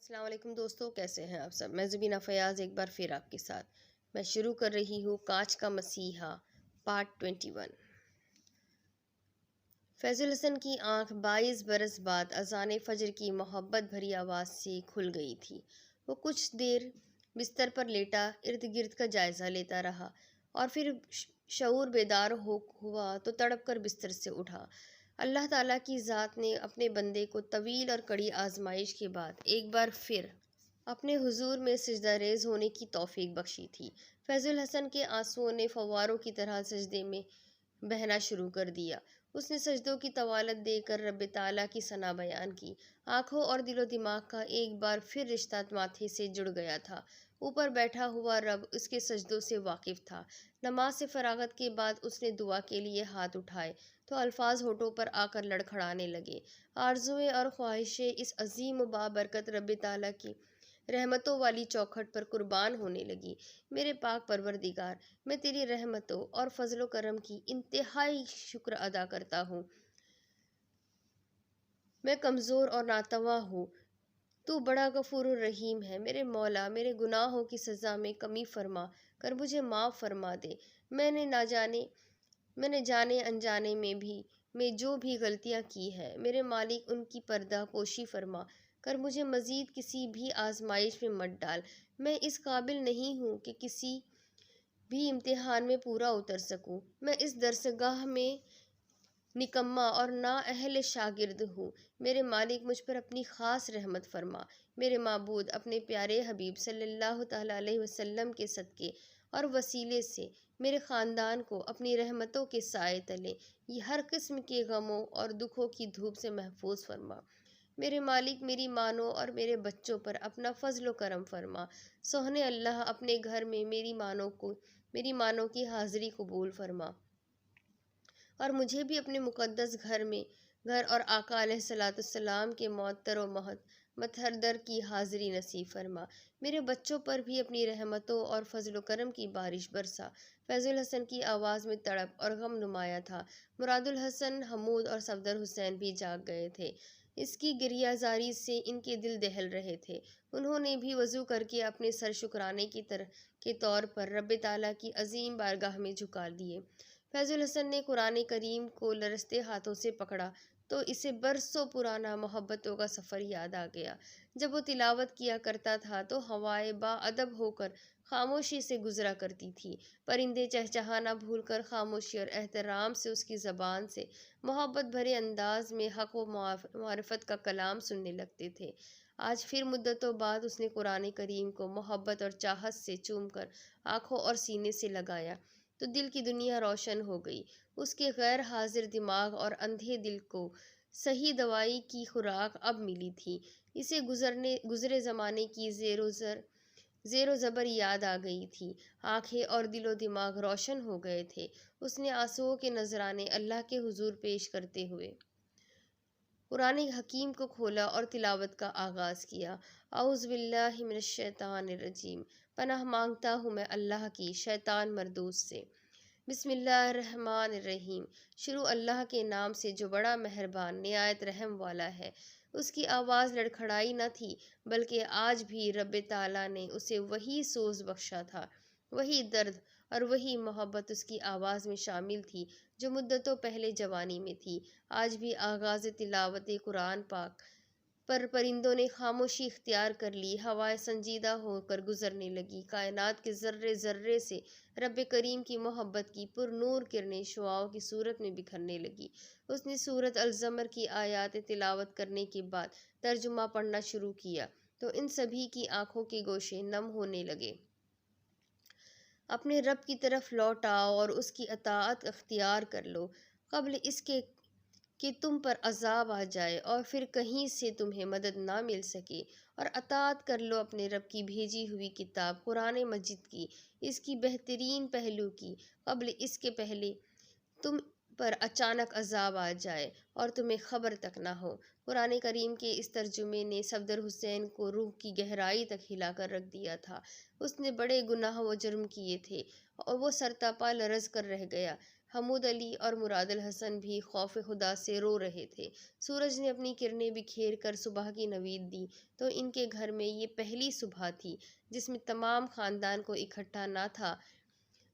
السلام علیکم دوستو، کیسے ہیں آپ سب؟ میں زبینہ فیاض ایک بار پھر آپ کے ساتھ میں شروع کر رہی ہوں کانچ کا مسیحا پارٹ 21۔ فیض الحسن کی آنکھ 22 برس بعد اذان فجر کی محبت بھری آواز سے کھل گئی تھی۔ وہ کچھ دیر بستر پر لیٹا ارد گرد کا جائزہ لیتا رہا اور پھر شعور بیدار ہوا تو تڑپ کر بستر سے اٹھا۔ اللہ تعالیٰ کی ذات نے اپنے بندے کو طویل اور کڑی آزمائش کے بعد ایک بار پھر اپنے حضور میں سجدہ ریز ہونے کی توفیق بخشی تھی۔ فیض الحسن کے آنسوؤں نے فواروں کی طرح سجدے میں بہنا شروع کر دیا۔ اس نے سجدوں کی طوالت دے کر رب تعالیٰ کی ثنا بیان کی۔ آنکھوں اور دل و دماغ کا ایک بار پھر رشتہ ماتھے سے جڑ گیا تھا۔ اوپر بیٹھا ہوا رب اس کے سجدوں سے واقف تھا۔ نماز سے فراغت کے بعد اس نے دعا کے لیے ہاتھ اٹھائے تو الفاظ ہونٹوں پر آ کر لڑکھڑانے لگے۔ آرزوئیں اور خواہشیں اس عظیم و بابرکت رب تعالیٰ کی رحمتوں والی چوکھٹ پر قربان ہونے لگی۔ میرے پاک پروردگار، میں تیری رحمتوں اور فضل و کرم کی انتہائی شکر ادا کرتا ہوں۔ میں کمزور اور ناتواں ہوں، تو بڑا غفور الرحیم ہے۔ میرے مولا، میرے گناہوں کی سزا میں کمی فرما کر مجھے معاف فرما دے۔ میں نے جانے انجانے میں جو بھی غلطیاں کی ہیں، میرے مالک ان کی پردہ پوشی فرما کر مجھے مزید کسی بھی آزمائش میں مت ڈال۔ میں اس قابل نہیں ہوں کہ کسی بھی امتحان میں پورا اتر سکوں۔ میں اس درسگاہ میں نکما اور نااہل شاگرد ہوں۔ میرے مالک، مجھ پر اپنی خاص رحمت فرما۔ میرے معبود، اپنے پیارے حبیب صلی اللہ تعالیٰ علیہ وسلم کے صدقے اور وسیلے سے میرے خاندان کو اپنی رحمتوں کے سائے تلے یہ ہر قسم کے غموں اور دکھوں کی دھوپ سے محفوظ فرما۔ میرے مالک، میری مانوں اور میرے بچوں پر اپنا فضل و کرم فرما۔ سوہنے اللہ، اپنے گھر میں میری مانوں کی حاضری قبول فرما اور مجھے بھی اپنے مقدس گھر اور آقا علیہ السلام کے معطر و مطہر کی حاضری نصیب فرما۔ میرے بچوں پر بھی اپنی رحمتوں اور فضل و کرم کی بارش برسا۔ فیض الحسن کی آواز میں تڑپ اور غم نمایاں تھا۔ مراد الحسن، حمود اور صفدر حسین بھی جاگ گئے تھے۔ اس کی گریہ زاری سے ان کے دل دہل رہے تھے۔ انہوں نے بھی وضو کر کے اپنے سر شکرانے کے طور پر رب تعالیٰ کی عظیم بارگاہ میں جھکا دیے۔ فیض الحسن نے قرآن کریم کو لرزتے ہاتھوں سے پکڑا تو اسے برسوں پرانا محبتوں کا سفر یاد آ گیا۔ جب وہ تلاوت کیا کرتا تھا تو ہوائیں با ادب ہو کر خاموشی سے گزرا کرتی تھی۔ پرندے چہچہانا بھول کر خاموشی اور احترام سے اس کی زبان سے محبت بھرے انداز میں حق و معرفت کا کلام سننے لگتے تھے۔ آج پھر مدتوں بعد اس نے قرآن کریم کو محبت اور چاہت سے چوم کر آنکھوں اور سینے سے لگایا تو دل کی دنیا روشن ہو گئی۔ اس کے غیر حاضر دماغ اور اندھے دل کو صحیح دوائی کی خوراک اب ملی تھی۔ اسے گزرے زمانے کی زیر و زبر یاد آ گئی تھی۔ آنکھیں اور دل و دماغ روشن ہو گئے تھے۔ اس نے آنسوؤں کے نذرانے اللہ کے حضور پیش کرتے ہوئے قرآن حکیم کو کھولا اور تلاوت کا آغاز کیا۔ اعوذ باللہ من الشیطان الرجیم۔ پناہ مانگتا ہوں میں اللہ کی شیطان مردود سے۔ بسم اللہ الرحمن الرحیم۔ شروع اللہ کے نام سے جو بڑا مہربان نہایت رحم والا ہے۔ اس کی آواز لڑکھڑائی نہ تھی بلکہ آج بھی رب تعالیٰ نے اسے وہی سوز بخشا تھا، وہی درد اور وہی محبت اس کی آواز میں شامل تھی جو مدتوں پہلے جوانی میں تھی۔ آج بھی آغاز تلاوت قرآن پاک پر پرندوں نے خاموشی اختیار کر لی، ہوائیں سنجیدہ ہو کر گزرنے لگی، کائنات کے ذرے ذرے سے رب کریم کی محبت کی پر نور کرنیں شعاؤں کی صورت میں بکھرنے لگی۔ اس نے سورۃ الزمر کی آیات تلاوت کرنے کے بعد ترجمہ پڑھنا شروع کیا تو ان سبھی کی آنکھوں کے گوشے نم ہونے لگے۔ اپنے رب کی طرف لوٹ آؤ اور اس کی اطاعت اختیار کر لو قبل اس کے کہ تم پر عذاب آ جائے اور پھر کہیں سے تمہیں مدد نہ مل سکے، اور اطاعت کر لو اپنے رب کی بھیجی ہوئی کتاب قرآن مجید کی، اس کی بہترین پہلو کی قبل اس کے پہلے تم پر اچانک عذاب آ جائے اور تمہیں خبر تک نہ ہو۔ قرآن کریم کے اس ترجمے نے صفدر حسین کو روح کی گہرائی تک ہلا کر رکھ دیا تھا۔ اس نے بڑے گناہ و جرم کیے تھے اور وہ سرتاپا لرز کر رہ گیا۔ حمود علی اور مراد الحسن بھی خوف خدا سے رو رہے تھے۔ سورج نے اپنی کرنیں بکھیر کر صبح کی نوید دی تو ان کے گھر میں یہ پہلی صبح تھی جس میں تمام خاندان کو اکٹھا نہ تھا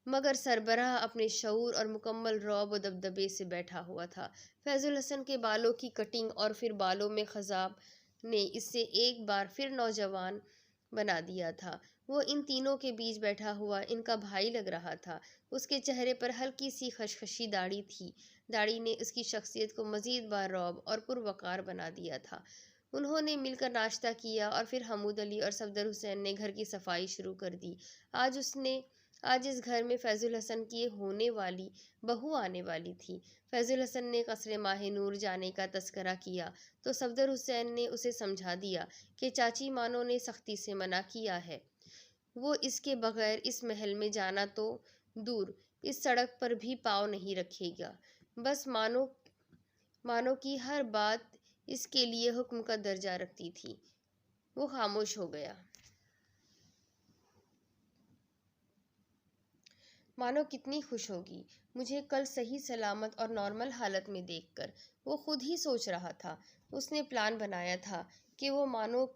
مگر سربراہ اپنے شعور اور مکمل رعب و دبدبے سے بیٹھا ہوا تھا۔ فیض الحسن کے بالوں کی کٹنگ اور پھر بالوں میں خضاب نے اسے ایک بار پھر نوجوان بنا دیا تھا۔ وہ ان تینوں کے بیچ بیٹھا ہوا ان کا بھائی لگ رہا تھا۔ اس کے چہرے پر ہلکی سی خشخشی داڑھی تھی۔ داڑھی نے اس کی شخصیت کو مزید بار رعب اور پروقار بنا دیا تھا۔ انہوں نے مل کر ناشتہ کیا اور پھر حمود علی اور صفدر حسین نے گھر کی صفائی شروع کر دی۔ آج اس گھر میں فیض الحسن کی ہونے والی بہو آنے والی تھی۔ فیض الحسن نے قصر ماہ نور جانے کا تذکرہ کیا تو صفدر حسین نے اسے سمجھا دیا کہ چاچی مانو نے سختی سے منع کیا ہے۔ وہ اس کے بغیر اس محل میں جانا تو دور اس سڑک پر بھی پاؤں نہیں رکھے گا۔ بس مانو کی ہر بات اس کے لیے حکم کا درجہ رکھتی تھی۔ وہ خاموش ہو گیا۔ مانو کتنی خوش ہوگی مجھے کل صحیح سلامت اور نارمل حالت میں دیکھ کر۔ وہ خود ہی سوچ رہا تھا۔ اس نے پلان بنایا تھا کہ وہ مانو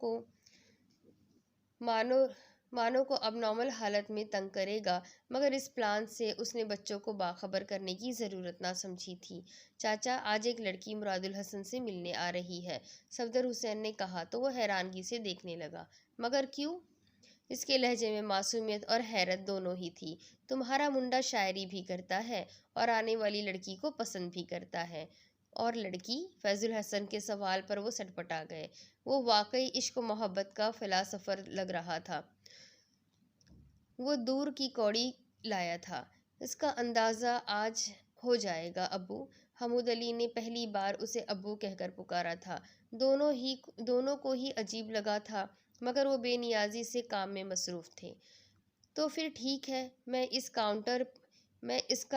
کو اب نارمل حالت میں تنگ کرے گا مگر اس پلان سے اس نے بچوں کو باخبر کرنے کی ضرورت نہ سمجھی تھی۔ چاچا آج ایک لڑکی مراد الحسن سے ملنے آ رہی ہے، صفدر حسین نے کہا تو وہ حیرانگی سے دیکھنے لگا۔ مگر کیوں؟ اس کے لہجے میں معصومیت اور حیرت دونوں ہی تھی۔ تمہارا منڈا شاعری بھی کرتا ہے اور آنے والی لڑکی کو پسند بھی کرتا ہے۔ اور لڑکی؟ فیض الحسن کے سوال پر وہ سٹپٹا گئے۔ وہ واقعی عشق و محبت کا فلاسفر لگ رہا تھا۔ وہ دور کی کوڑی لایا تھا۔ اس کا اندازہ آج ہو جائے گا ابو۔ حمود علی نے پہلی بار اسے ابو کہہ کر پکارا تھا۔ دونوں کو ہی عجیب لگا تھا مگر وہ بے نیازی سے کام میں مصروف تھے۔ تو پھر ٹھیک ہے، میں اس کا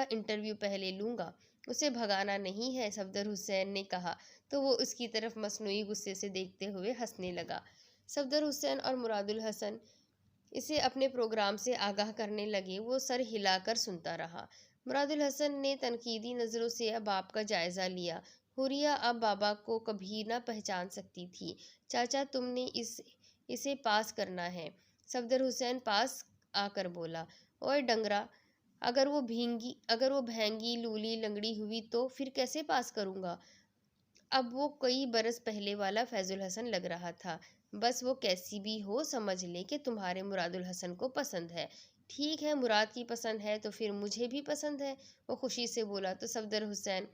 انٹرویو پہلے لوں گا۔ اسے بھگانا نہیں ہے، صفدر حسین نے کہا تو وہ اس کی طرف مصنوعی غصے سے دیکھتے ہوئے ہنسنے لگا۔ صفدر حسین اور مراد الحسن اسے اپنے پروگرام سے آگاہ کرنے لگے۔ وہ سر ہلا کر سنتا رہا۔ مراد الحسن نے تنقیدی نظروں سے اب باپ کا جائزہ لیا۔ حوریہ اب بابا کو کبھی نہ پہچان سکتی تھی۔ چاچا تم نے اسے پاس کرنا ہے، صفدر حسین پاس آ کر بولا۔ اوئے ڈنگرا، اگر وہ بھینگی لولی لنگڑی ہوئی تو پھر کیسے پاس کروں گا؟ اب وہ کئی برس پہلے والا فیض الحسن لگ رہا تھا۔ بس وہ کیسی بھی ہو سمجھ لے کہ تمہارے مراد الحسن کو پسند ہے۔ ٹھیک ہے، مراد کی پسند ہے تو پھر مجھے بھی پسند ہے، وہ خوشی سے بولا تو صفدر حسین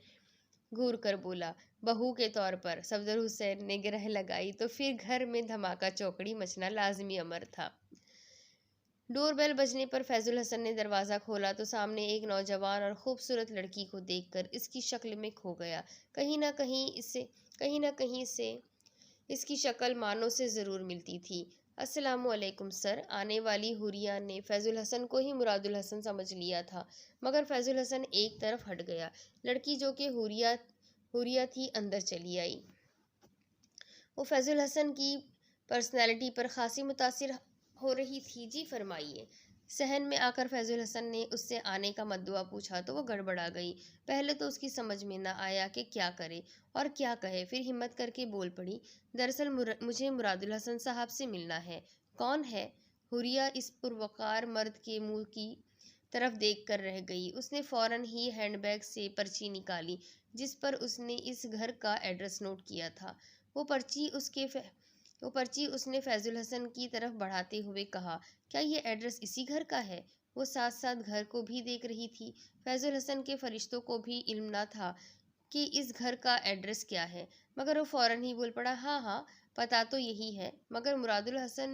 گھور کر بولا۔ بہو کے طور پر؟ صفدر حسین نے گرہ لگائی تو پھر گھر میں دھماکہ چوکڑی مچنا لازمی امر تھا۔ ڈور بیل بجنے پر فیض الحسن نے دروازہ کھولا تو سامنے ایک نوجوان اور خوبصورت لڑکی کو دیکھ کر اس کی شکل میں کھو گیا۔ کہیں نہ کہیں سے اس کی شکل مانو سے ضرور ملتی تھی۔ السلام علیکم سر۔ آنے والی حوریہ نے فیض الحسن کو ہی مراد الحسن سمجھ لیا تھا مگر فیض الحسن ایک طرف ہٹ گیا۔ لڑکی جو کہ حوریہ تھی اندر چلی آئی۔ وہ فیض الحسن کی پرسنالٹی پر خاصی متاثر ہو رہی تھی۔ جی فرمائیے۔ صحن میں آ کر فیض الحسن نے اس سے آنے کا مدعا پوچھا تو وہ گڑبڑا گئی۔ پہلے تو اس کی سمجھ میں نہ آیا کہ کیا کرے اور کیا کہے، پھر ہمت کر کے بول پڑی، دراصل مجھے مراد الحسن صاحب سے ملنا ہے۔ کون ہے؟ حوریہ اس پروقار مرد کے منہ کی طرف دیکھ کر رہ گئی۔ اس نے فوراً ہی ہینڈ بیگ سے پرچی نکالی جس پر اس نے اس گھر کا ایڈریس نوٹ کیا تھا۔ وہ پرچی اس نے فیض الحسن کی طرف بڑھاتے ہوئے کہا، کیا یہ ایڈریس اسی گھر کا ہے؟ وہ ساتھ ساتھ گھر کو بھی دیکھ رہی تھی۔ فیض الحسن کے فرشتوں کو بھی علم نہ تھا کہ اس گھر کا ایڈریس کیا ہے مگر وہ فوراً ہی بول پڑا، ہاں پتہ تو یہی ہے مگر مراد الحسن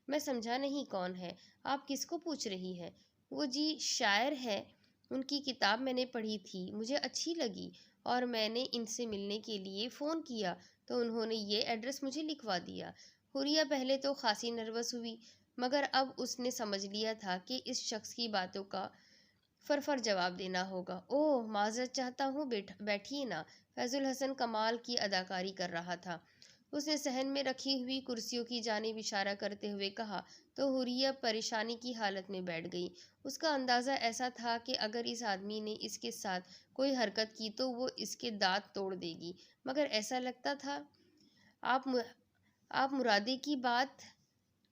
میں سمجھا نہیں کون ہے؟ آپ کس کو پوچھ رہی ہے؟ وہ جی شاعر ہے، ان کی کتاب میں نے پڑھی تھی، مجھے اچھی لگی اور میں نے ان سے ملنے کے لیے فون کیا تو انہوں نے یہ ایڈریس مجھے لکھوا دیا۔ حوریہ پہلے تو خاصی نروس ہوئی مگر اب اس نے سمجھ لیا تھا کہ اس شخص کی باتوں کا فر جواب دینا ہوگا۔ اوہ معذرت چاہتا ہوں، بیٹھیے نا۔ فیض الحسن کمال کی اداکاری کر رہا تھا۔ اس نے صحن میں رکھی ہوئی کرسیوں کی جانب اشارہ کرتے ہوئے کہا تو حوریہ پریشانی کی حالت میں بیٹھ گئی۔ اس کا اندازہ ایسا تھا کہ اگر اس آدمی نے اس کے ساتھ کوئی حرکت کی تو وہ اس کے دانت توڑ دے گی، مگر ایسا لگتا تھا آپ مرادے کی بات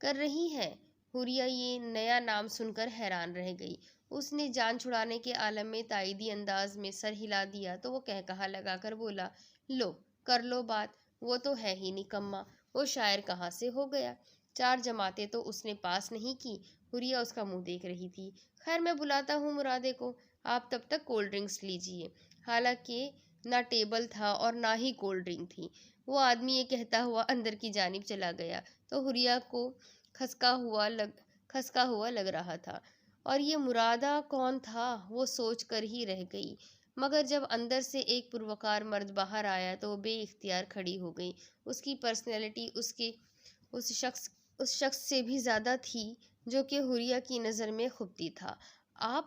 کر رہی ہیں؟ حوریہ یہ نیا نام سن کر حیران رہ گئی۔ اس نے جان چھڑانے کے عالم میں تائیدی انداز میں سر ہلا دیا تو وہ کہا لگا کر بولا، لو کر لو بات، وہ تو ہے ہی نکما، وہ شاعر کہاں سے ہو گیا؟ 4 جماعتیں تو اس نے پاس نہیں کی۔ حوریہ اس کا منہ دیکھ رہی تھی۔ خیر میں بلاتا ہوں مرادے کو، آپ تب تک کولڈ ڈرنکس لیجیے۔ حالانکہ نہ ٹیبل تھا اور نہ ہی کولڈ ڈرنک تھی۔ وہ آدمی یہ کہتا ہوا اندر کی جانب چلا گیا تو حوریہ کو کھسکا ہوا لگ رہا تھا، اور یہ مرادہ کون تھا وہ سوچ کر ہی رہ گئی۔ مگر جب اندر سے ایک پروقار مرد باہر آیا تو وہ بے اختیار کھڑی ہو گئی۔ اس کی پرسنالٹی اس شخص سے بھی زیادہ تھی جو کہ حوریہ کی نظر میں خبتی تھا۔ آپ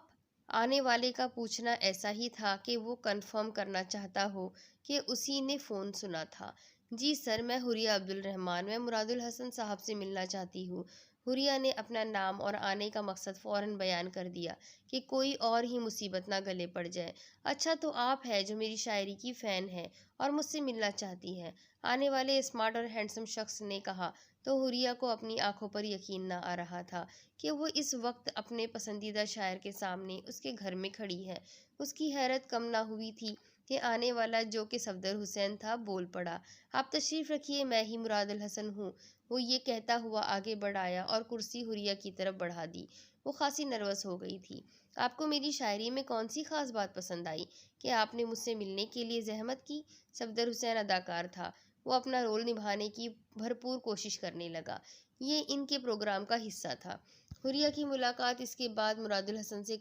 آنے والے کا پوچھنا ایسا ہی تھا کہ وہ کنفرم کرنا چاہتا ہو کہ اسی نے فون سنا تھا۔ جی سر، میں حوریہ عبدالرحمن، میں مراد الحسن صاحب سے ملنا چاہتی ہوں۔ حوریہ نے اپنا نام اور آنے کا مقصد فوراً بیان کر دیا کہ کوئی اور ہی مصیبت نہ گلے پڑ جائے۔ اچھا تو آپ ہے جو میری شاعری کی فین ہے اور مجھ سے ملنا چاہتی ہے، آنے والے اسمارٹ اور ہینڈسم شخص نے کہا تو حوریہ کو اپنی آنکھوں پر یقین نہ آ رہا تھا کہ وہ اس وقت اپنے پسندیدہ شاعر کے سامنے اس کے گھر میں کھڑی ہے۔ اس کی حیرت کم نہ ہوئی تھی کہ آنے والا جو کہ صفدر حسین تھا بول پڑا، آپ تشریف رکھیے، میں ہی مراد الحسن ہوں۔ وہ یہ کہتا ہوا آگے بڑھ آیا اور کرسی حوریہ کی طرف بڑھا دی۔ وہ خاصی نروس ہو گئی تھی۔ آپ کو میری شاعری میں کون سی خاص بات پسند آئی کہ آپ نے مجھ سے ملنے کے لیے زحمت کی؟ صفدر حسین اداکار تھا، وہ اپنا رول نبھانے کی بھرپور کوشش کرنے لگا۔ یہ ان کے پروگرام کا حصہ تھا۔ حوریہ کی ملاقات اس کے بعد مراد الحسن سے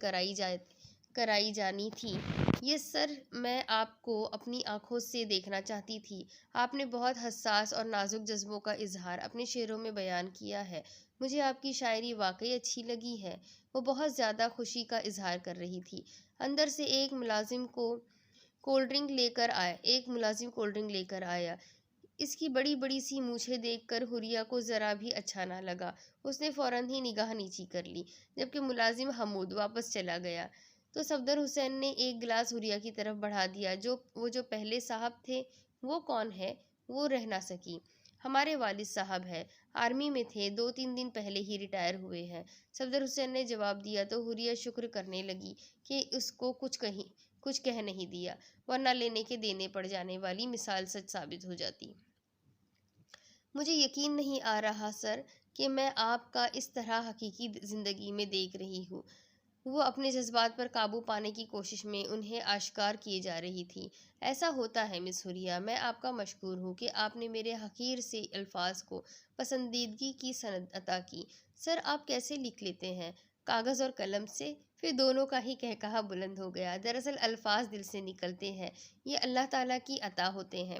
کرائی جانی تھی۔ یہ سر، میں آپ کو اپنی آنکھوں سے دیکھنا چاہتی تھی۔ آپ نے بہت حساس اور نازک جذبوں کا اظہار اپنے شعروں میں بیان کیا ہے۔ مجھے آپ کی شاعری واقعی اچھی لگی ہے۔ وہ بہت زیادہ خوشی کا اظہار کر رہی تھی۔ اندر سے ایک ملازم کولڈ ڈرنک لے کر آیا۔ اس کی بڑی بڑی سی مونچھیں دیکھ کر حوریہ کو ذرا بھی اچھا نہ لگا۔ اس نے فوراً ہی نگاہ نیچی کر لی۔ جبکہ ملازم حمود واپس چلا گیا تو صفدر حسین نے ایک گلاس حوریہ کی طرف بڑھا دیا۔ وہ جو پہلے صاحب تھے، وہ کون ہے؟ وہ رہ نہ سکی۔ ہمارے والد صاحب ہے، آرمی میں تھے، 2-3 دن پہلے ہی ریٹائر ہوئے ہیں، صفدر حسین نے جواب دیا تو حوریہ شکر کرنے لگی کہ اس کو کچھ کہہ نہیں دیا، ورنہ لینے کے دینے پڑ جانے والی مثال سچ ثابت ہو جاتی۔ مجھے یقین نہیں آ رہا سر کہ میں آپ کا اس طرح حقیقی زندگی میں دیکھ رہی ہوں۔ وہ اپنے جذبات پر قابو پانے کی کوشش میں انہیں آشکار کیے جا رہی تھی۔ ایسا ہوتا ہے مس حوریہ، میں آپ کا مشکور ہوں کہ آپ نے میرے حقیر سے الفاظ کو پسندیدگی کی سند عطا کی۔ سر، آپ کیسے لکھ لیتے ہیں؟ کاغذ اور قلم سے؟ پھر دونوں کا ہی کہا بلند ہو گیا۔ دراصل الفاظ دل سے نکلتے ہیں، یہ اللہ تعالیٰ کی عطا ہوتے ہیں۔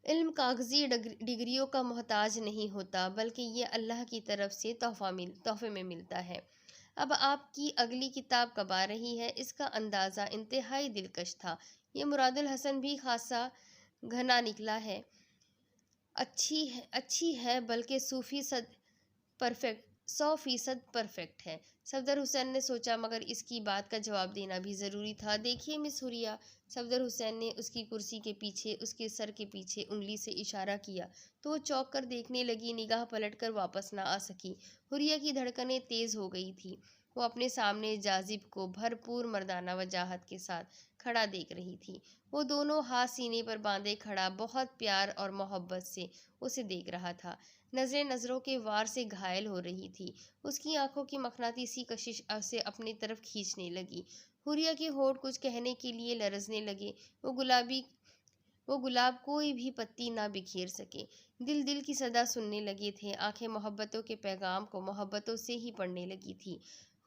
علم کاغذی ڈگریوں کا محتاج نہیں ہوتا، بلکہ یہ اللہ کی طرف سے تحفے میں ملتا ہے۔ اب آپ کی اگلی کتاب کب آ رہی ہے؟ اس کا اندازہ انتہائی دلکش تھا۔ یہ مراد الحسن بھی خاصا گھنا نکلا ہے۔ اچھی ہے، بلکہ 100% پرفیکٹ ہے۔ صفدر حسین نے سوچا، مگر اس کی بات کا جواب دینا بھی ضروری تھا۔ دیکھیے مس حوریہ، صفدر حسین نے اس کی کرسی کے پیچھے اس کے سر کے پیچھے انگلی سے اشارہ کیا تو وہ چونک کر دیکھنے لگی، نگاہ پلٹ کر واپس نہ آ سکی۔ حوریہ کی دھڑکنیں تیز ہو گئی تھی۔ وہ اپنے سامنے جاذب کو بھرپور مردانہ وجاہت کے ساتھ کھڑا دیکھ رہی تھی۔ وہ دونوں ہاتھ سینے پر باندھے کھڑا بہت پیار اور محبت سے اسے دیکھ رہا تھا۔ نظریں نظروں کے وار سے گھائل ہو رہی تھی۔ اس کی آنکھوں کی مقناطیسی کشش اسے اپنی طرف کھینچنے لگی۔ حوریہ کے ہونٹ کچھ کہنے کے لیے لرزنے لگے۔ وہ گلاب کوئی بھی پتی نہ بکھیر سکے۔ دل کی صدا سننے لگے تھے۔ آنکھیں محبتوں کے پیغام کو محبتوں سے ہی پڑھنے لگی تھی۔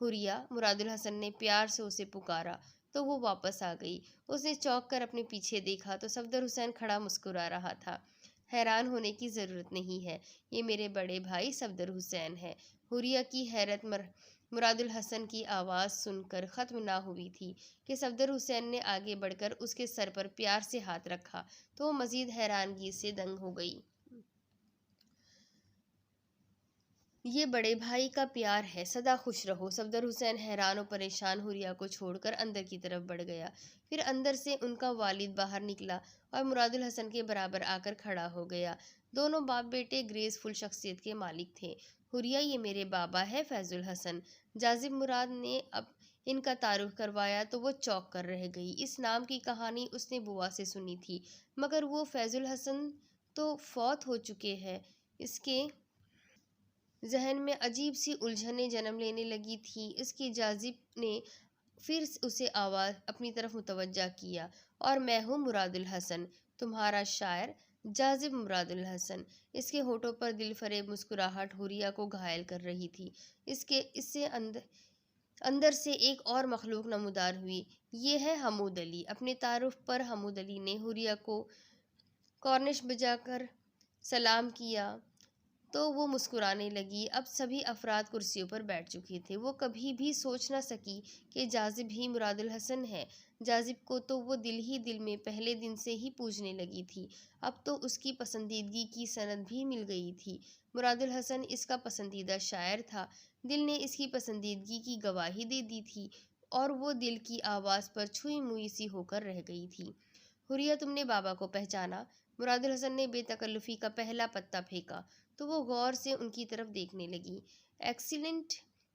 حوریہ، مراد الحسن نے پیار سے اسے پکارا تو وہ واپس آ گئی۔ اس نے چونک کر اپنے پیچھے دیکھا تو صفدر حسین کھڑا مسکرا رہا تھا۔ حیران ہونے کی ضرورت نہیں ہے، یہ میرے بڑے بھائی صفدر حسین ہے۔ حوریہ کی حیرت مراد الحسن کی آواز سن کر ختم نہ ہوئی تھی کہ صفدر حسین نے آگے بڑھ کر اس کے سر پر پیار سے ہاتھ رکھا تو وہ مزید حیرانگی سے دنگ ہو گئی۔ یہ بڑے بھائی کا پیار ہے، سدا خوش رہو۔ صفدر حسین حیران و پریشان حوریہ کو چھوڑ کر اندر کی طرف بڑھ گیا۔ پھر اندر سے ان کا والد باہر نکلا اور مراد الحسن کے برابر آ کر کھڑا ہو گیا۔ دونوں باپ بیٹے گریس فل شخصیت کے مالک تھے۔ حوریہ، یہ میرے بابا ہے فیض الحسن۔ جاذب مراد نے اب ان کا تعارف کروایا تو وہ چونک کر رہ گئی۔ اس نام کی کہانی اس نے بوا سے سنی تھی، مگر وہ فیض الحسن تو فوت ہو چکے ہیں۔ اس کے ذہن میں عجیب سی الجھنیں جنم لینے لگی تھیں۔ اس کی جاذب نے پھر اسے آواز اپنی طرف متوجہ کیا، اور میں ہوں مراد الحسن، تمہارا شاعر جاذب مراد الحسن۔ اس کے ہونٹوں پر دل فریب مسکراہٹ حوریہ کو گھائل کر رہی تھی۔ اس سے اندر سے ایک اور مخلوق نمودار ہوئی، یہ ہے حمود علی۔ اپنے تعارف پر حمود علی نے حوریہ کو کارنش بجا کر سلام کیا تو وہ مسکرانے لگی۔ اب سبھی افراد کرسیوں پر بیٹھ چکے تھے۔ وہ کبھی بھی سوچ نہ سکی کہ جاذب ہی مراد الحسن ہے۔ جاذب کو تو وہ دل ہی دل میں پہلے دن سے ہی پوجنے لگی تھی۔ اب تو اس کی پسندیدگی کی سند بھی مل گئی تھی۔ مراد الحسن اس کا پسندیدہ شاعر تھا۔ دل نے اس کی پسندیدگی کی گواہی دے دی تھی اور وہ دل کی آواز پر چھوئی موئی سی ہو کر رہ گئی تھی۔ حوریہ، تم نے بابا کو پہچانا؟ مراد الحسن نے بے تکلفی کا پہلا پتا پھینکا تو وہ غور سے ان کی طرف دیکھنے لگی۔ ایکسیلنٹ،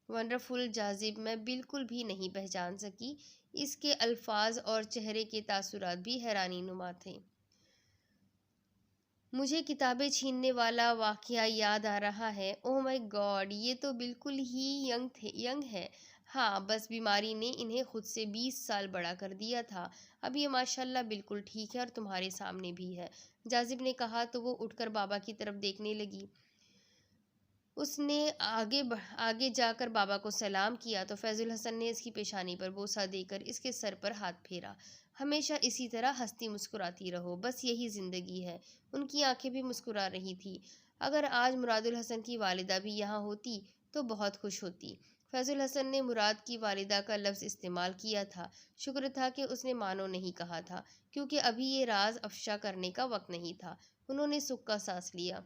ونڈرفل جاذب، میں بالکل بھی نہیں پہچان سکی۔ اس کے الفاظ اور چہرے کے تاثرات بھی حیرانی نما تھے۔ مجھے کتابیں چھیننے والا واقعہ یاد آ رہا ہے۔ اوہ مائی گاڈ، یہ تو بالکل ہی ینگ ہے۔ ہاں، بس بیماری نے انہیں خود سے 20 سال بڑا کر دیا تھا۔ اب یہ ماشاءاللہ بالکل ٹھیک ہے اور تمہارے سامنے بھی ہے، جاذب نے کہا تو وہ اٹھ کر بابا کی طرف دیکھنے لگی۔ اس نے آگے جا کر بابا کو سلام کیا تو فیض الحسن نے اس کی پیشانی پر بوسہ دے کر اس کے سر پر ہاتھ پھیرا۔ ہمیشہ اسی طرح ہنستی مسکراتی رہو، بس یہی زندگی ہے۔ ان کی آنکھیں بھی مسکرا رہی تھی۔ اگر آج مراد الحسن کی والدہ بھی یہاں ہوتی تو بہت خوش ہوتی۔ فیض الحسن نے مراد کی والدہ کا لفظ استعمال کیا تھا۔ شکر تھا کہ اس نے مانو نہیں کہا تھا، کیونکہ ابھی یہ راز افشا کرنے کا وقت نہیں تھا۔ انہوں نے سکھ کا سانس لیا۔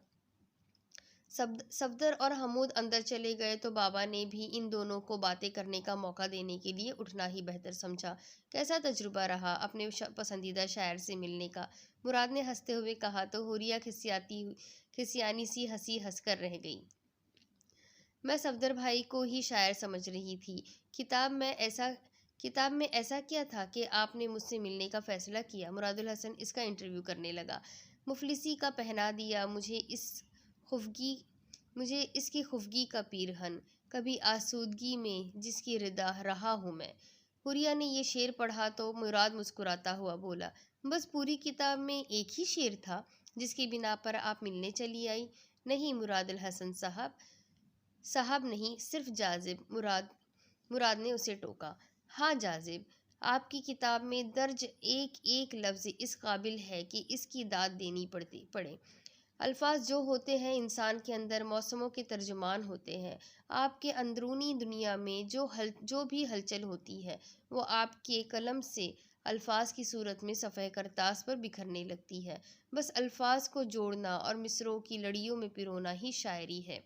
صفدر اور حمود اندر چلے گئے تو بابا نے بھی ان دونوں کو باتیں کرنے کا موقع دینے کے لیے اٹھنا ہی بہتر سمجھا۔ کیسا تجربہ رہا اپنے پسندیدہ شاعر سے ملنے کا؟ مراد نے ہنستے ہوئے کہا تو حوریہ کھسیانی سی ہنسی ہنس کر رہ گئی۔ میں صفدر بھائی کو ہی شاعر سمجھ رہی تھی۔ کتاب میں ایسا کیا تھا کہ آپ نے مجھ سے ملنے کا فیصلہ کیا؟ مراد الحسن اس کا انٹرویو کرنے لگا۔ مفلسی کا پہنا دیا مجھے اس کی خفگی کا پیرہن، کبھی آسودگی میں جس کی رہا ہوں میں۔ حوریہ نے یہ شعر پڑھا تو مراد مسکراتا ہوا بولا، بس پوری کتاب میں ایک ہی شعر تھا جس کی بنا پر آپ ملنے چلی آئی؟ نہیں مراد الحسن صاحب نہیں، صرف جاذب، مراد نے اسے ٹوکا۔ ہاں جاذب، آپ کی کتاب میں درج ایک ایک لفظ اس قابل ہے کہ اس کی داد دینی پڑے۔ الفاظ جو ہوتے ہیں انسان کے اندر موسموں کے ترجمان ہوتے ہیں۔ آپ کے اندرونی دنیا میں جو بھی ہلچل ہوتی ہے وہ آپ کے قلم سے الفاظ کی صورت میں صفحہ کرتاس پر بکھرنے لگتی ہے۔ بس الفاظ کو جوڑنا اور مصرعوں کی لڑیوں میں پرونا ہی شاعری ہے۔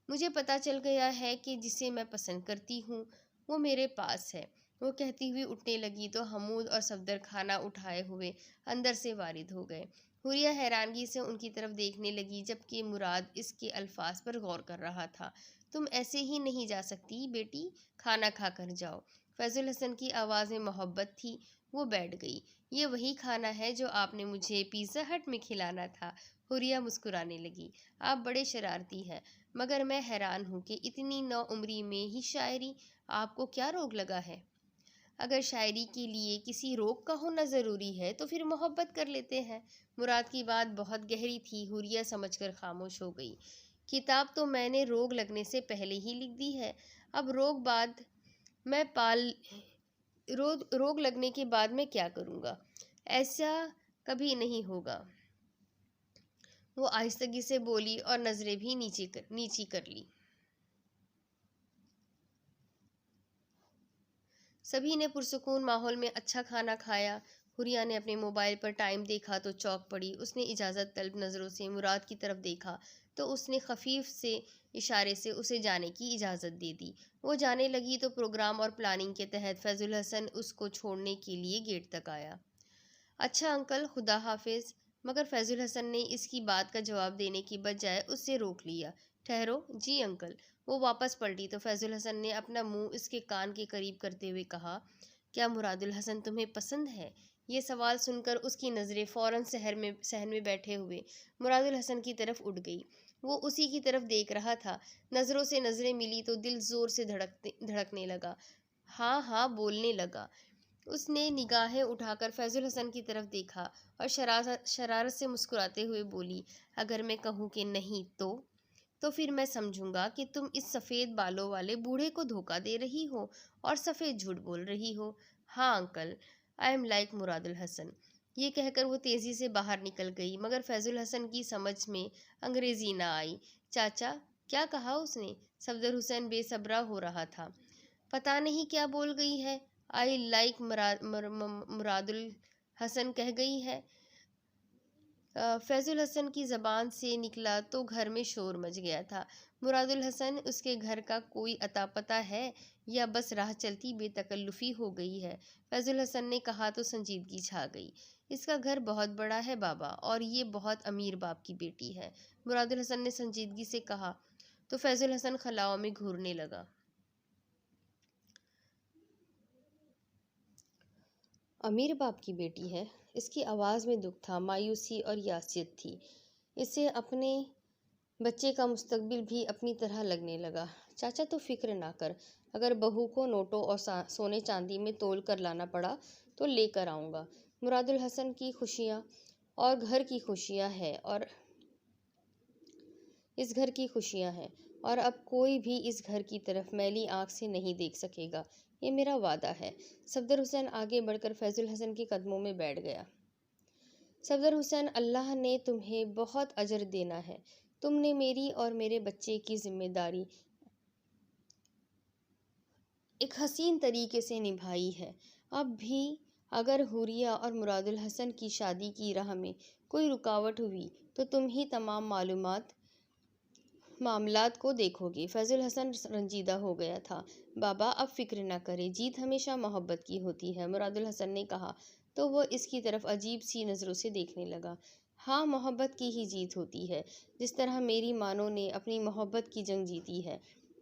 مجھے پتہ چل گیا ہے کہ جسے میں پسند کرتی ہوں وہ میرے پاس ہے۔ وہ کہتی ہوئی اٹھنے لگی تو حمود اور صفدر کھانا اٹھائے ہوئے اندر سے وارد ہو گئے۔ حوریہ حیرانگی سے ان کی طرف دیکھنے لگی جبکہ مراد اس کے الفاظ پر غور کر رہا تھا۔ تم ایسے ہی نہیں جا سکتی بیٹی، کھانا کھا کر جاؤ۔ فیض الحسن کی آواز میں محبت تھی۔ وہ بیٹھ گئی۔ یہ وہی کھانا ہے جو آپ نے مجھے پیزا ہٹ میں کھلانا تھا؟ حوریہ مسکرانے لگی۔ آپ بڑے شرارتی ہیں، مگر میں حیران ہوں کہ اتنی نو عمری میں ہی شاعری، آپ کو کیا روگ لگا ہے؟ اگر شاعری کے لیے کسی روگ کا ہونا ضروری ہے تو پھر محبت کر لیتے ہیں۔ مراد کی بات بہت گہری تھی۔ حوریہ سمجھ کر خاموش ہو گئی۔ کتاب تو میں نے روگ لگنے سے پہلے ہی لکھ دی ہے، اب روگ لگنے کے بعد میں کیا کروں گا؟ ایسا کبھی نہیں ہوگا۔ وہ آہستگی سے بولی اور نظریں بھی نیچی کر لی۔ سبھی نے پرسکون ماحول میں اچھا کھانا کھایا۔ حریہ نے اپنے موبائل پر ٹائم دیکھا تو چونک پڑی۔ اس نے اجازت طلب نظروں سے مراد کی طرف دیکھا تو اس نے خفیف سے اشارے سے اسے جانے کی اجازت دے دی۔ وہ جانے لگی تو پروگرام اور پلاننگ کے تحت فیض الحسن اس کو چھوڑنے کے لیے گیٹ تک آیا۔ اچھا انکل، خدا حافظ۔ مگر فیض الحسن نے اس کی بات کا جواب دینے کی بجائے اس سے روک لیا۔ ٹھہرو جی انکل۔ وہ واپس پلٹی تو فیض الحسن نے اپنا منہ اس کے کان کے قریب کرتے ہوئے کہا، کیا مراد الحسن تمہیں پسند ہے؟ یہ سوال سن کر اس کی نظریں فوراً صحن میں بیٹھے ہوئے مراد الحسن کی طرف اٹھ گئی۔ وہ اسی کی طرف دیکھ رہا تھا۔ نظروں سے نظریں ملی تو دل زور سے دھڑکنے لگا۔ ہاں ہاں بولنے لگا۔ اس نے نگاہیں اٹھا کر فیض الحسن کی طرف دیکھا اور شرارت سے مسکراتے ہوئے بولی، اگر میں کہوں کہ نہیں تو پھر میں سمجھوں گا کہ تم اس سفید بالوں والے بوڑھے کو دھوکہ دے رہی ہو اور سفید جھوٹ بول رہی ہو۔ ہاں انکل، آئی ایم لائک مراد الحسن۔ یہ کہہ کر وہ تیزی سے باہر نکل گئی، مگر فیض الحسن کی سمجھ میں انگریزی نہ آئی۔ چاچا، کیا کہا اس نے؟ صفدر حسین بے صبرا ہو رہا تھا۔ پتہ نہیں کیا بول گئی ہے۔ آئی لائک مراد الحسن کہہ گئی ہے۔ فیض الحسن کی زبان سے نکلا تو گھر میں شور مچ گیا تھا۔ مراد الحسن، اس کے گھر کا کوئی اتا پتہ ہے یا بس راہ چلتی بے تکلفی ہو گئی ہے؟ فیض الحسن نے کہا تو سنجیدگی چھا گئی۔ اس کا گھر بہت بڑا ہے بابا، اور یہ بہت امیر باپ کی بیٹی ہے، مراد الحسن نے سنجیدگی سے کہا تو فیض الحسن خلاؤں میں گھورنے لگا۔ امیر باپ کی بیٹی ہے؟ اس کی آواز میں دکھ تھا، مایوسی اور یاسیت تھی۔ اسے اپنے بچے کا مستقبل بھی اپنی طرح لگنے لگا۔ چاچا تو فکر نہ کر، اگر بہو کو نوٹوں اور سونے چاندی میں تول کر لانا پڑا تو لے کر آؤں گا۔ مراد الحسن کی خوشیاں اور گھر کی خوشیاں ہیں اور اس گھر کی خوشیاں ہیں، اور اب کوئی بھی اس گھر کی طرف میلی آنکھ سے نہیں دیکھ سکے گا، یہ میرا وعدہ ہے۔ صفدر حسین آگے بڑھ کر فیض الحسن کے قدموں میں بیٹھ گیا۔ صفدر حسین، اللہ نے تمہیں بہت اجر دینا ہے۔ تم نے میری اور میرے بچے کی ذمہ داری ایک حسین طریقے سے نبھائی ہے۔ اب بھی اگر حوریہ اور مراد الحسن کی شادی کی راہ میں کوئی رکاوٹ ہوئی تو تم ہی تمام معاملات کو دیکھو گے۔ فیض الحسن رنجیدہ ہو گیا تھا۔ بابا اب فکر نہ کرے، جیت ہمیشہ محبت کی ہوتی ہے، مراد الحسن نے کہا تو وہ اس کی طرف عجیب سی نظروں سے دیکھنے لگا۔ ہاں، محبت کی ہی جیت ہوتی ہے، جس طرح میری مانوں نے اپنی محبت کی جنگ جیتی ہے،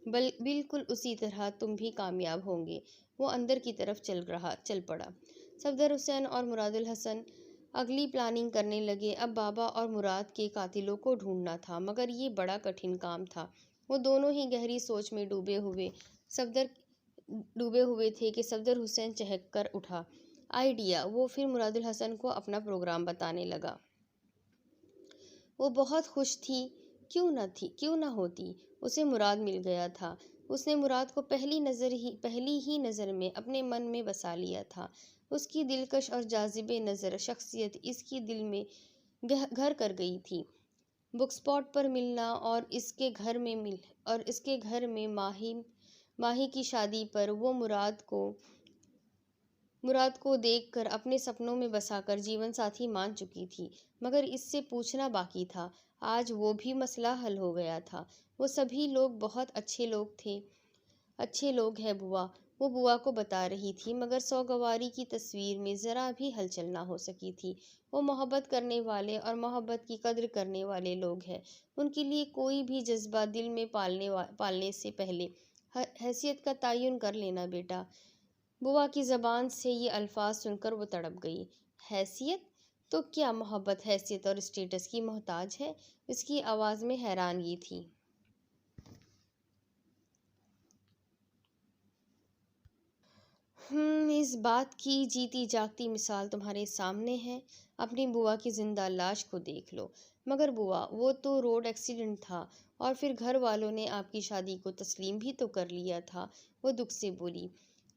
بالکل اسی طرح تم بھی کامیاب ہوں گے۔ وہ اندر کی طرف چل پڑا۔ صفدر حسین اور مراد الحسن اگلی پلاننگ کرنے لگے۔ اب بابا اور مراد کے قاتلوں کو ڈھونڈنا تھا، مگر یہ بڑا کٹھن کام تھا۔ وہ دونوں ہی گہری سوچ میں ڈوبے ہوئے تھے کہ صفدر حسین چہک کر اٹھا۔ آئیڈیا! وہ پھر مراد الحسن کو اپنا پروگرام بتانے لگا۔ وہ بہت خوش تھی، کیوں نہ ہوتی؟ اسے مراد مل گیا تھا۔ اس نے مراد کو پہلی ہی نظر میں اپنے من میں بسا لیا تھا۔ اس کی دلکش اور جاذب نظر شخصیت اس کی دل میں گھر کر گئی تھی۔ بک اسپاٹ پر ملنا اور اس کے گھر میں ماہی کی شادی پر وہ مراد کو دیکھ کر اپنے سپنوں میں بسا کر جیون ساتھی مان چکی تھی، مگر اس سے پوچھنا باقی تھا۔ آج وہ بھی مسئلہ حل ہو گیا تھا۔ وہ سبھی لوگ بہت اچھے لوگ ہیں بوا، وہ بوا کو بتا رہی تھی، مگر سوگواری کی تصویر میں ذرا بھی ہلچل نہ ہو سکی تھی۔ وہ محبت کرنے والے اور محبت کی قدر کرنے والے لوگ ہیں۔ ان کے لیے کوئی بھی جذبہ دل میں پالنے سے پہلے حیثیت کا تعین کر لینا بیٹا۔ بوا کی زبان سے یہ الفاظ سن کر وہ تڑپ گئی۔ حیثیت؟ تو کیا محبت حیثیت اور اسٹیٹس کی محتاج ہے؟ اس کی آواز میں حیرانگی تھی۔ اس بات کی جیتی جاگتی مثال تمہارے سامنے ہے۔ اپنی بوا کی زندہ لاش کو دیکھ لو۔ مگر بوا، وہ تو روڈ ایکسیڈنٹ تھا، اور پھر گھر والوں نے آپ کی شادی کو تسلیم بھی تو کر لیا تھا، وہ دکھ سے بولی۔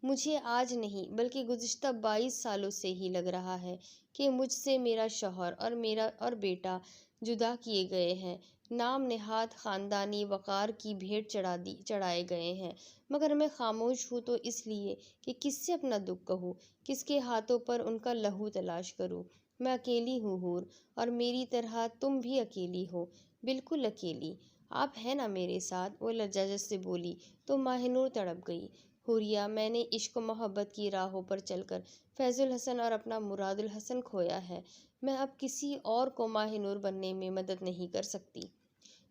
مجھے آج نہیں بلکہ گزشتہ 22 سالوں سے ہی لگ رہا ہے کہ مجھ سے میرا شوہر اور بیٹا جدا کیے گئے ہیں۔ نام نہاد خاندانی وقار کی بھیٹ چڑھائے گئے ہیں، مگر میں خاموش ہوں تو اس لیے کہ کس سے اپنا دکھ کہوں، کس کے ہاتھوں پر ان کا لہو تلاش کروں۔ میں اکیلی ہوں حور، اور میری طرح تم بھی اکیلی ہو، بالکل اکیلی۔ آپ ہیں نا میرے ساتھ؟ وہ لجاجت سے بولی تو ماہ نور تڑپ گئی۔ حوریہ، میں نے عشق و محبت کی راہوں پر چل کر فیض الحسن اور اپنا مراد الحسن کھویا ہے، میں اب کسی اور کو ماہ نور بننے میں مدد نہیں کر سکتی۔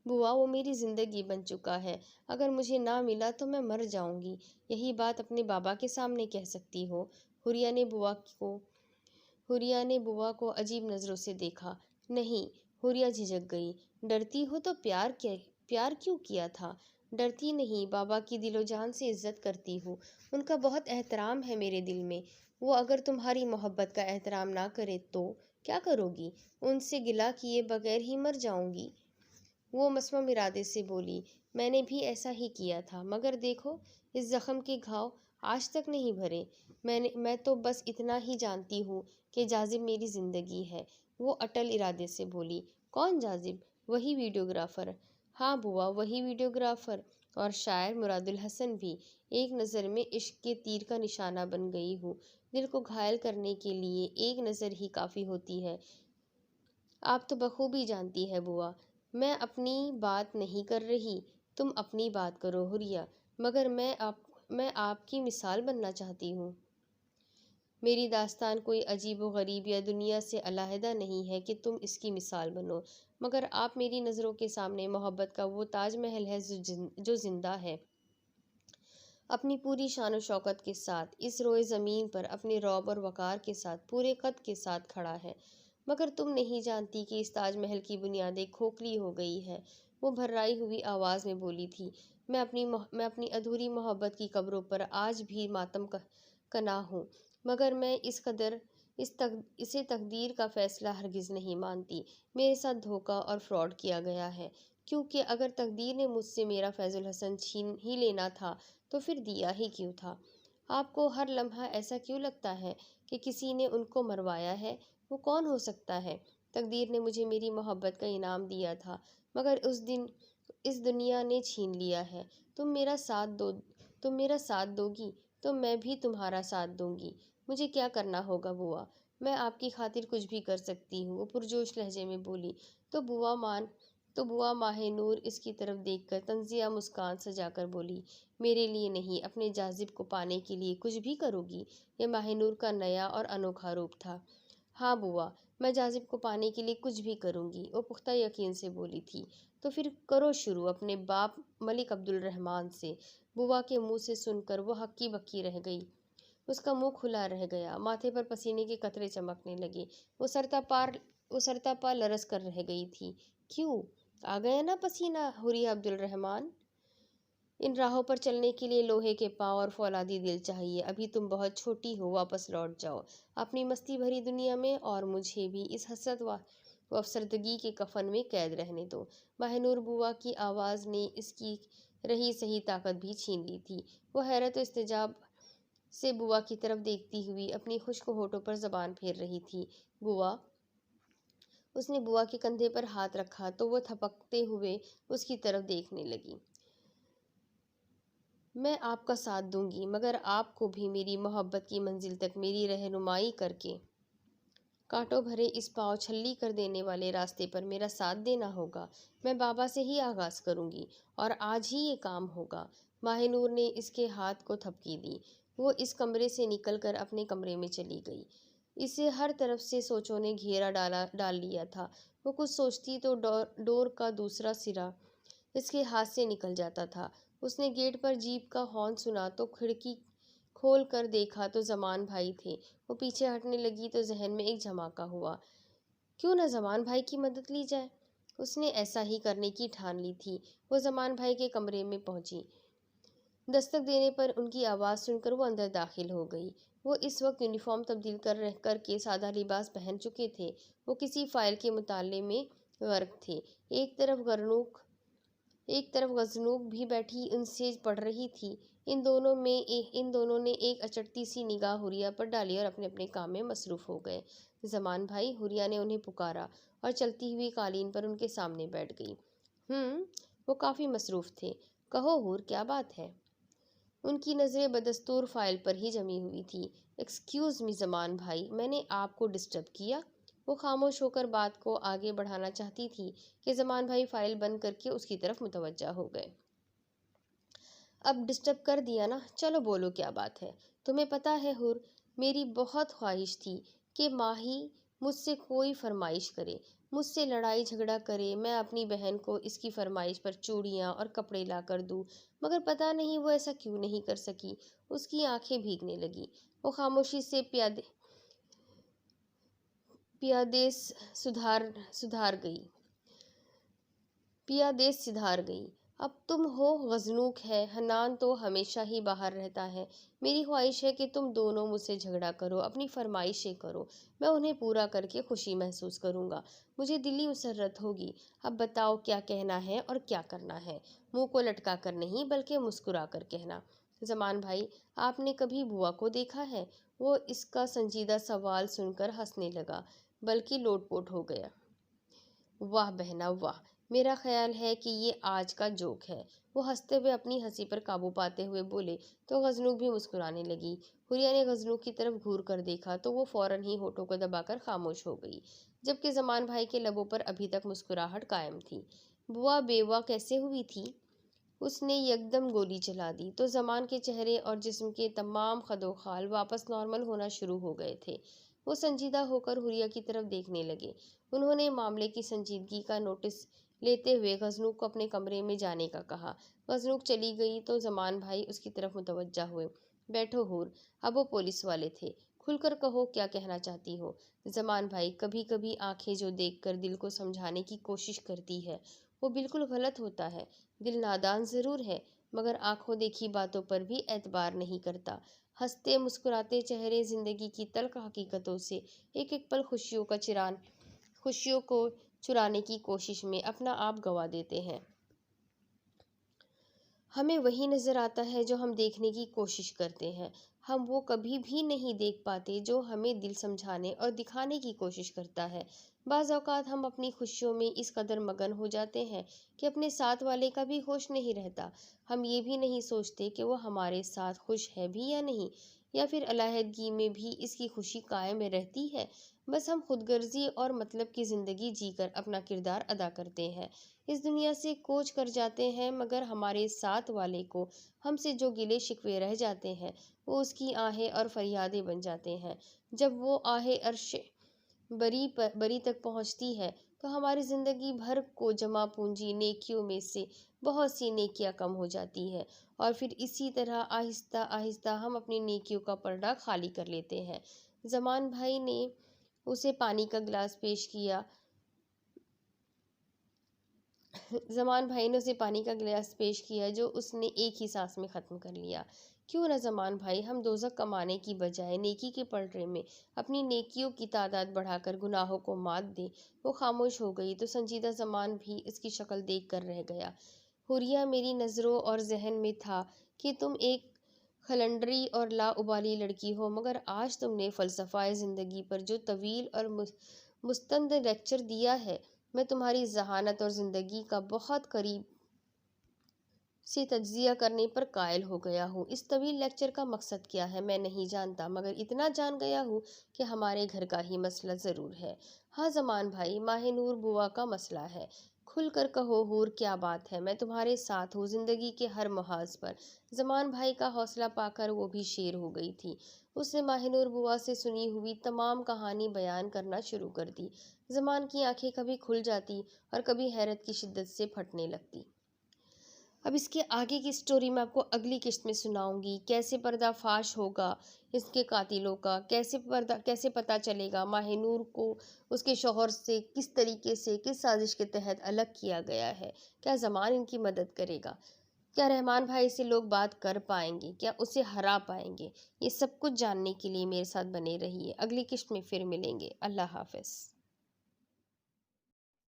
بوا، وہ میری زندگی بن چکا ہے، اگر مجھے نہ ملا تو میں مر جاؤں گی۔ یہی بات اپنے بابا کے سامنے کہہ سکتی ہو۔ حوریہ نے بوا کو عجیب نظروں سے دیکھا۔ نہیں، حوریہ جھجک گئی۔ ڈرتی ہو تو پیار کیوں کیا تھا؟ ڈرتی نہیں، بابا کی دل و جان سے عزت کرتی ہوں، ان کا بہت احترام ہے میرے دل میں۔ وہ اگر تمہاری محبت کا احترام نہ کرے تو کیا کرو گی؟ ان سے گلہ کیے بغیر ہی مر جاؤں گی۔ وہ مصمم ارادے سے بولی، میں نے بھی ایسا ہی کیا تھا، مگر دیکھو اس زخم کے گھاؤ آج تک نہیں بھرے۔ میں تو بس اتنا ہی جانتی ہوں کہ جاذب میری زندگی ہے۔ وہ اٹل ارادے سے بولی، کون جاذب؟ وہی ویڈیوگرافر۔ ہاں بوا، وہی ویڈیوگرافر، اور شاعر مراد الحسن بھی۔ ایک نظر میں عشق کے تیر کا نشانہ بن گئی ہوں، دل کو گھائل کرنے کے لیے ایک نظر ہی کافی ہوتی ہے۔ آپ تو بخوبی جانتی ہے بوا۔ میں اپنی بات نہیں کر رہی، تم اپنی بات کرو حوریہ، مگر میں آپ کی مثال بننا چاہتی ہوں۔ میری داستان کوئی عجیب و غریب یا دنیا سے علیحدہ نہیں ہے کہ تم اس کی مثال بنو، مگر آپ میری نظروں کے سامنے محبت کا وہ تاج محل ہے جو زندہ ہے، اپنی پوری شان و شوکت کے ساتھ اس روئے زمین پر اپنے رعب اور وقار کے ساتھ پورے قد کے ساتھ کھڑا ہے۔ مگر تم نہیں جانتی کہ اس تاج محل کی بنیادیں کھوکھلی ہو گئی ہیں۔ وہ بھررائی ہوئی آواز میں بولی تھی، میں اپنی ادھوری محبت کی قبروں پر آج بھی ماتم کنا ہوں، مگر میں اسے تقدیر کا فیصلہ ہرگز نہیں مانتی۔ میرے ساتھ دھوکہ اور فراڈ کیا گیا ہے، کیونکہ اگر تقدیر نے مجھ سے میرا فیض الحسن چھین ہی لینا تھا تو پھر دیا ہی کیوں تھا؟ آپ کو ہر لمحہ ایسا کیوں لگتا ہے کہ کسی نے ان کو مروایا ہے؟ وہ کون ہو سکتا ہے؟ تقدیر نے مجھے میری محبت کا انعام دیا تھا، مگر اس دنیا نے چھین لیا ہے۔ تم میرا ساتھ دو گی تو میں بھی تمہارا ساتھ دوں گی۔ مجھے کیا کرنا ہوگا بوا؟ میں آپ کی خاطر کچھ بھی کر سکتی ہوں، وہ پرجوش لہجے میں بولی۔ تو بوا ماہ نور اس کی طرف دیکھ کر طنزیہ مسکان سجا کر بولی، میرے لیے نہیں، اپنے جاذب کو پانے کے لیے کچھ بھی کرو گی؟ یہ ماہ نور کا نیا اور انوکھا روپ تھا۔ ہاں بوا، میں جاذب کو پانے کے لیے کچھ بھی کروں گی، وہ پختہ یقین سے بولی تھی۔ تو پھر کرو شروع اپنے باپ ملک عبد الرحمن سے۔ بوا کے منہ سے سن کر وہ ہکی بکی رہ گئی، اس کا منہ کھلا رہ گیا، ماتھے پر پسینے کے قطرے چمکنے لگے، وہ سرتا پا لرز کر رہ گئی تھی۔ کیوں آ گیا نا پسینہ حوریہ عبد الرحمن؟ ان راہوں پر چلنے کے لیے لوہے کے پاؤں اور فولادی دل چاہیے۔ ابھی تم بہت چھوٹی ہو، واپس لوٹ جاؤ اپنی مستی بھری دنیا میں، اور مجھے بھی اس حسرت و افسردگی کے کفن میں قید رہنے دو۔ ماہ نور بوا کی آواز نے اس کی رہی سہی طاقت بھی چھین لی تھی۔ وہ حیرت و استعجاب سے بوا کی طرف دیکھتی ہوئی اپنی خشک ہونٹوں پر زبان پھیر رہی تھی۔ بوا! اس نے بوا کے کندھے پر ہاتھ رکھا تو وہ تھپکتے ہوئے اس کی طرف دیکھنے لگی۔ میں آپ کا ساتھ دوں گی، مگر آپ کو بھی میری محبت کی منزل تک میری رہنمائی کر کے کانٹوں بھرے اس پاؤں چھلی کر دینے والے راستے پر میرا ساتھ دینا ہوگا۔ میں بابا سے ہی آغاز کروں گی، اور آج ہی یہ کام ہوگا۔ ماہ نور نے اس کے ہاتھ کو تھپکی دی۔ وہ اس کمرے سے نکل کر اپنے کمرے میں چلی گئی۔ اسے ہر طرف سے سوچوں نے گھیرا ڈال لیا تھا۔ وہ کچھ سوچتی تو ڈور کا دوسرا سرا اس کے ہاتھ سے نکل جاتا تھا۔ اس نے گیٹ پر جیپ کا ہارن سنا تو کھڑکی کھول کر دیکھا تو زمان بھائی تھے۔ وہ پیچھے ہٹنے لگی تو ذہن میں ایک جھماکا ہوا، کیوں نہ زمان بھائی کی مدد لی جائے؟ اس نے ایسا ہی کرنے کی ٹھان لی تھی۔ وہ زمان بھائی کے کمرے میں پہنچی۔ دستک دینے پر ان کی آواز سن کر وہ اندر داخل ہو گئی۔ وہ اس وقت یونیفارم تبدیل کر کے سادہ لباس پہن چکے تھے۔ وہ کسی فائل کے مطالعے میں غرق تھے۔ ایک طرف غضنوک بھی بیٹھی ان سے پڑھ رہی تھی۔ ان دونوں نے ایک اچٹتی سی نگاہ حوریہ پر ڈالی اور اپنے اپنے کام میں مصروف ہو گئے۔ زمان بھائی، حوریہ نے انہیں پکارا اور چلتی ہوئی قالین پر ان کے سامنے بیٹھ گئی۔ وہ کافی مصروف تھے۔ کہو حور، کیا بات ہے؟ ان کی نظریں بدستور فائل پر ہی جمی ہوئی تھی۔ ایکسکیوز می زمان بھائی، میں نے آپ کو ڈسٹرب کیا؟ وہ خاموش ہو کر بات کو آگے بڑھانا چاہتی تھی کہ زمان بھائی فائل بند کر کے اس کی طرف متوجہ ہو گئے۔ اب ڈسٹرب کر دیا نا، چلو بولو کیا بات ہے؟ تمہیں پتہ ہے حور، میری بہت خواہش تھی کہ ماہی مجھ سے کوئی فرمائش کرے، مجھ سے لڑائی جھگڑا کرے، میں اپنی بہن کو اس کی فرمائش پر چوڑیاں اور کپڑے لا کر دوں، مگر پتہ نہیں وہ ایسا کیوں نہیں کر سکی۔ اس کی آنکھیں بھیگنے لگیں۔ وہ خاموشی سے پیادیس سدھار گئی۔ اب تم ہو غضنوک ہے، حنان تو ہمیشہ ہی باہر رہتا ہے۔ میری خواہش ہے کہ تم دونوں مجھ سے جھگڑا کرو، اپنی فرمائشیں کرو، میں انہیں پورا کر کے خوشی محسوس کروں گا، مجھے دلی مسرت ہوگی۔ اب بتاؤ کیا کہنا ہے اور کیا کرنا ہے، منہ کو لٹکا کر نہیں بلکہ مسکرا کر کہنا۔ زمان بھائی، آپ نے کبھی بوا کو دیکھا ہے؟ وہ اس کا سنجیدہ سوال سن کر ہنسنے لگا، بلکہ لوٹ پوٹ ہو گیا۔ واہ بہنا واہ، میرا خیال ہے کہ یہ آج کا جوک ہے۔ وہ ہنستے ہوئے اپنی ہنسی پر قابو پاتے ہوئے بولے تو غضنوک بھی مسکرانے لگی۔ حوریہ نے غضنوک کی طرف گھور کر دیکھا تو وہ فوراً ہی ہونٹوں کو دبا کر خاموش ہو گئی، جبکہ زمان بھائی کے لبوں پر ابھی تک مسکراہٹ قائم تھی۔ بوا بیوہ کیسے ہوئی تھی؟ اس نے یکدم گولی چلا دی تو زمان کے چہرے اور جسم کے تمام خد و خال واپس نارمل ہونا شروع ہو گئے تھے۔ وہ سنجیدہ ہو کر حوریہ کی طرف دیکھنے لگے۔ انہوں نے معاملے کی سنجیدگی کا نوٹس لیتے ہوئے غضنوک کو اپنے کمرے میں جانے کا کہا۔ غضنوک چلی گئی تو زمان بھائی اس کی طرف متوجہ ہوئے۔ بیٹھو حور، اب وہ پولیس والے تھے، کھل کر کہو کیا کہنا چاہتی ہو۔ زمان بھائی، کبھی کبھی آنکھیں جو دیکھ کر دل کو سمجھانے کی کوشش کرتی ہے وہ بالکل غلط ہوتا ہے۔ دل نادان ضرور ہے مگر آنکھوں دیکھی باتوں پر بھی اعتبار نہیں کرتا۔ ہنستے مسکراتے چہرے زندگی کی تلخ حقیقتوں سے ایک ایک پل خوشیوں کو چرانے کی کوشش میں اپنا آپ گنوا دیتے ہیں۔ ہمیں وہی نظر آتا ہے جو ہم دیکھنے کی کوشش کرتے ہیں، ہم وہ کبھی بھی نہیں دیکھ پاتے جو ہمیں دل سمجھانے اور دکھانے کی کوشش کرتا ہے۔ بعض اوقات ہم اپنی خوشیوں میں اس قدر مگن ہو جاتے ہیں کہ اپنے ساتھ والے کا بھی ہوش نہیں رہتا۔ ہم یہ بھی نہیں سوچتے کہ وہ ہمارے ساتھ خوش ہے بھی یا نہیں، یا پھر علیحدگی میں بھی اس کی خوشی قائم رہتی ہے۔ بس ہم خود غرضی اور مطلب کی زندگی جی کر اپنا کردار ادا کرتے ہیں، اس دنیا سے کوچ کر جاتے ہیں، مگر ہمارے ساتھ والے کو ہم سے جو گلے شکوے رہ جاتے ہیں وہ اس کی آہیں اور فریادیں بن جاتے ہیں۔ جب وہ آہ عرش بری تک پہنچتی ہے تو ہماری زندگی بھر کو جمع پونجی نیکیوں میں سے بہت سی نیکیاں کم ہو جاتی ہیں، اور پھر اسی طرح آہستہ آہستہ ہم اپنی نیکیوں کا پرڑا خالی کر لیتے ہیں۔ زمان بھائی نے اسے پانی کا گلاس پیش کیا۔ جو اس نے ایک ہی سانس میں ختم کر لیا۔ کیوں نہ زمان بھائی، ہم دوزخ کمانے کی بجائے نیکی کے پلڑے میں اپنی نیکیوں کی تعداد بڑھا کر گناہوں کو مات دیں۔ وہ خاموش ہو گئی تو سنجیدہ زمان بھی اس کی شکل دیکھ کر رہ گیا۔ حوریہ، میری نظروں اور ذہن میں تھا کہ تم ایک خلنڈری اور لا ابالی لڑکی ہو، مگر آج تم نے فلسفہ زندگی پر جو طویل اور مستند لیکچر دیا ہے، میں تمہاری ذہانت اور زندگی کا بہت قریب سے تجزیہ کرنے پر قائل ہو گیا ہوں۔ اس طویل لیکچر کا مقصد کیا ہے میں نہیں جانتا، مگر اتنا جان گیا ہوں کہ ہمارے گھر کا ہی مسئلہ ضرور ہے۔ ہاں زمان بھائی، ماہ نور بوا کا مسئلہ ہے۔ کھل کر کہو حور، کیا بات ہے؟ میں تمہارے ساتھ ہوں زندگی کے ہر محاذ پر۔ زمان بھائی کا حوصلہ پا کر وہ بھی شیر ہو گئی تھی۔ اس نے ماہ نور بوا سے سنی ہوئی تمام کہانی بیان کرنا شروع کر دی۔ زمان کی آنکھیں کبھی کھل جاتی اور کبھی حیرت کی شدت سے پھٹنے لگتی۔ اب اس کے آگے کی سٹوری میں آپ کو اگلی قسط میں سناؤں گی۔ کیسے پردہ فاش ہوگا اس کے قاتلوں کا، کیسے پتہ چلے گا ماہ نور کو اس کے شوہر سے کس طریقے سے کس سازش کے تحت الگ کیا گیا ہے، کیا زمان ان کی مدد کرے گا، کیا رحمان بھائی سے لوگ بات کر پائیں گے، کیا اسے ہرا پائیں گے، یہ سب کچھ جاننے کے لیے میرے ساتھ بنے رہیے۔ اگلی قسط میں پھر ملیں گے۔ اللہ حافظ۔